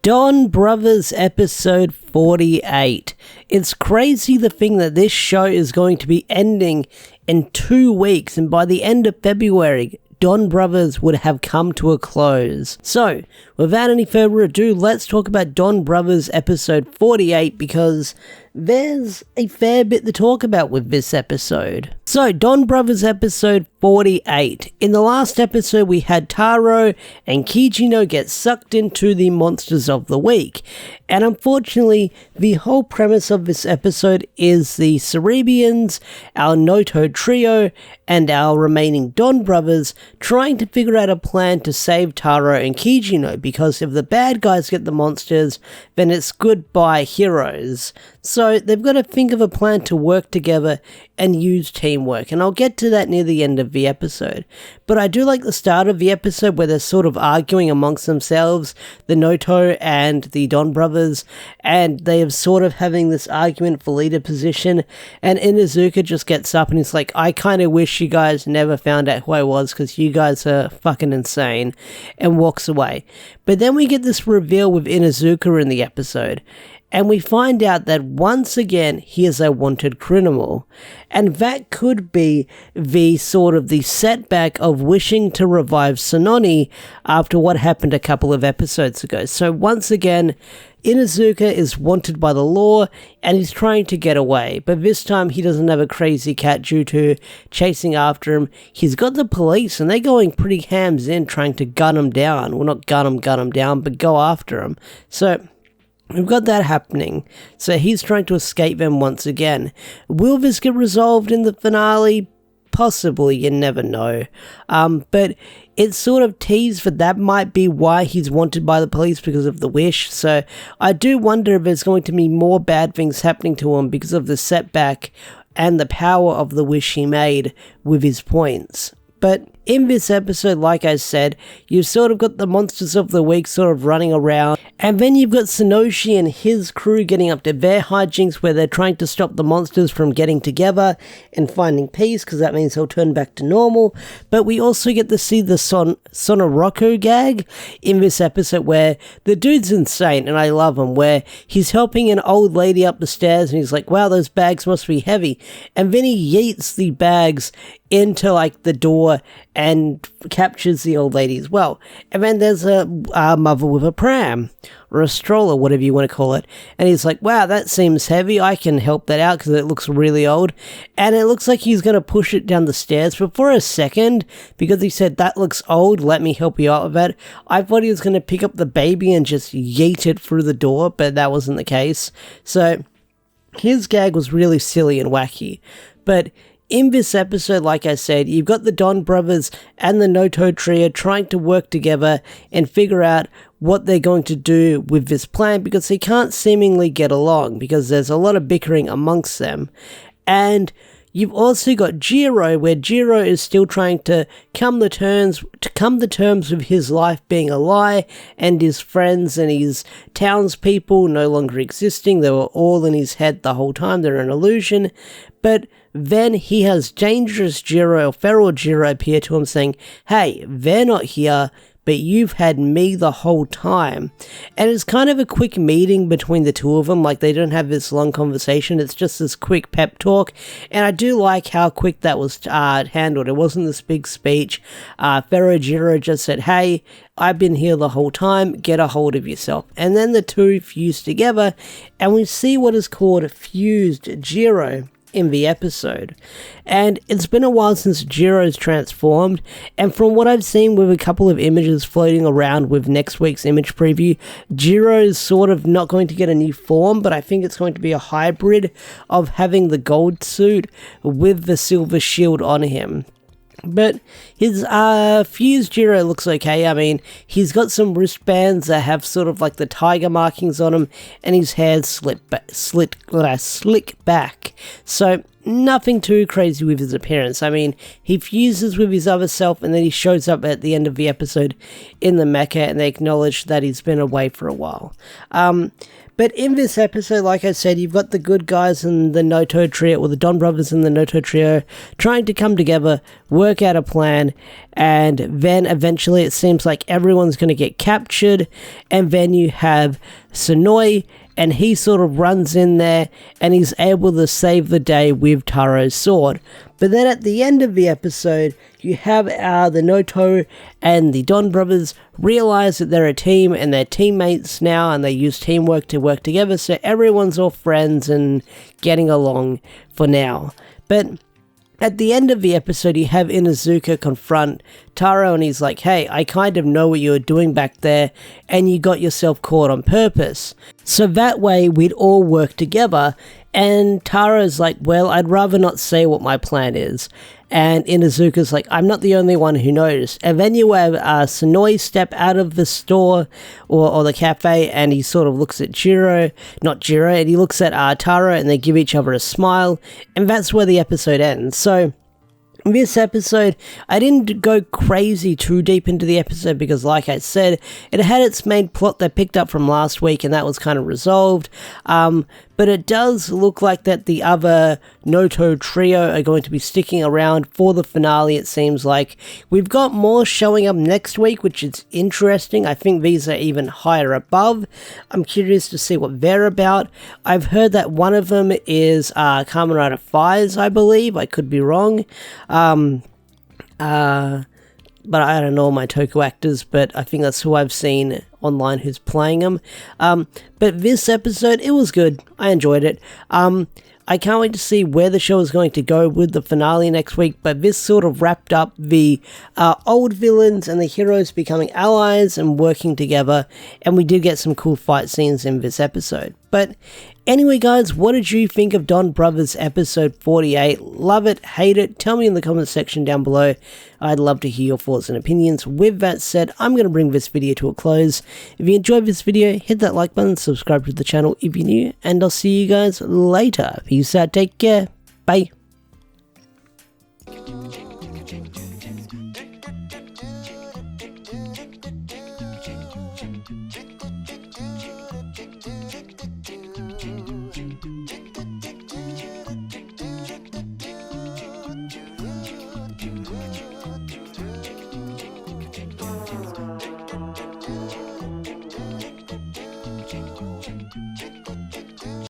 Donbrothers episode 48. It's crazy to think that this show is going to be ending in 2 weeks, and by the end of February, Donbrothers would have come to a close. So, without any further ado, let's talk about Donbrothers episode 48 because there's a fair bit to talk about with this episode. So, Donbrothers episode 48. In the last episode, we had Taro and Kijino get sucked into the Monsters of the Week. And unfortunately, the whole premise of this episode is the Cerebians, our Noto trio, and our remaining Donbrothers trying to figure out a plan to save Taro and Kijino, because if the bad guys get the monsters, then it's goodbye heroes. So they've got to think of a plan to work together and use teamwork, and I'll get to that near the end of the episode. But I do like the start of the episode where they're sort of arguing amongst themselves, the Noto and the Donbrothers, and they are sort of having this argument for leader position, and Inuzuka just gets up and he's like, I kind of wish you guys never found out who I was because you guys are fucking insane, and walks away. But then we get this reveal with Inuzuka in the episode, and we find out that once again he is a wanted criminal, and that could be the sort of the setback of wishing to revive Sononi after what happened a couple of episodes ago. So once again, Inuzuka is wanted by the law and he's trying to get away, but this time he doesn't have a crazy cat due to chasing after him. He's got the police and they're going pretty hams in trying to gun him down. Well, not gun him down, but go after him. So we've got that happening. So he's trying to escape them once again. Will this get resolved in the finale? Possibly, you never know. But it's sort of teased that might be why he's wanted by the police, because of the wish. So I do wonder if there's going to be more bad things happening to him because of the setback and the power of the wish he made with his points. But in this episode, like I said, you've sort of got the Monsters of the Week sort of running around, and then you've got Sonoshi and his crew getting up to their hijinks where they're trying to stop the monsters from getting together and finding peace, because that means they'll turn back to normal. But we also get to see the Sonoroku gag in this episode where the dude's insane, and I love him, where he's helping an old lady up the stairs and he's like, wow, those bags must be heavy. And then he yeets the bags into like the door and captures the old lady as well. And then there's a mother with a pram or a stroller, whatever you want to call it, and he's like, wow, that seems heavy, I can help that out because it looks really old. And it looks like he's going to push it down the stairs, but for a second, because he said that looks old, let me help you out with that, I thought he was going to pick up the baby and just yeet it through the door, but that wasn't the case. So his gag was really silly and wacky. But in this episode, like I said, you've got the Donbrothers and the Noto trio trying to work together and figure out what they're going to do with this plan, because they can't seemingly get along because there's a lot of bickering amongst them. And you've also got Jiro, where Jiro is still trying to come to terms with his life being a lie, and his friends and his townspeople no longer existing. They were all in his head the whole time. They're an illusion. But then he has dangerous Jiro, or feral Jiro, appear to him saying, hey, they're not here, but you've had me the whole time. And it's kind of a quick meeting between the two of them, like they don't have this long conversation, it's just this quick pep talk, and I do like how quick that was handled. It wasn't this big speech. Feral Jiro just said, hey, I've been here the whole time, get a hold of yourself. And then the two fuse together, and we see what is called fused Jiro in the episode. And it's been a while since Jiro's transformed, and from what I've seen with a couple of images floating around with next week's image preview, Jiro's sort of not going to get a new form, but I think it's going to be a hybrid of having the gold suit with the silver shield on him. But his fused Jiro looks okay. I mean, he's got some wristbands that have sort of like the tiger markings on him, and his hair's slick back. So nothing too crazy with his appearance. I mean, he fuses with his other self, and then he shows up at the end of the episode in the mecha, and they acknowledge that he's been away for a while. But in this episode, like I said, you've got the good guys and the Noto trio, or the Donbrothers and the Noto trio, trying to come together, work out a plan, and then eventually it seems like everyone's going to get captured, and then you have Sonoi, and he sort of runs in there and he's able to save the day with Taro's sword. But then at the end of the episode, you have the Noto and the Don brothers realize that they're a team and they're teammates now, and they use teamwork to work together, so everyone's all friends and getting along for now. But at the end of the episode, you have Inuzuka confront Taro, and he's like, hey, I kind of know what you were doing back there, and you got yourself caught on purpose. So that way, we'd all work together. And Taro's like, well, I'd rather not say what my plan is. And Inuzuka's like, I'm not the only one who noticed. And then you have Sonoi step out of the store or the cafe, and he sort of looks at Jiro, and he looks at Taro, and they give each other a smile. And that's where the episode ends. So this episode, I didn't go crazy too deep into the episode because, like I said, it had its main plot that picked up from last week, and that was kind of resolved. But it does look like that the other Noto trio are going to be sticking around for the finale, it seems like. We've got more showing up next week, which is interesting. I think these are even higher above. I'm curious to see what they're about. I've heard that one of them is Kamen Rider Fires, I believe. I could be wrong. But I don't know my Toku actors, but I think that's who I've seen online who's playing them. But this episode, it was good. I enjoyed it. I can't wait to see where the show is going to go with the finale next week, but this sort of wrapped up the old villains and the heroes becoming allies and working together, and we did get some cool fight scenes in this episode. But anyway, guys, what did you think of Donbrothers episode 48? Love it, hate it? Tell me in the comment section down below. I'd love to hear your thoughts and opinions. With that said, I'm going to bring this video to a close. If you enjoyed this video, hit that like button, subscribe to the channel if you're new, and I'll see you guys later. Peace out, take care, bye.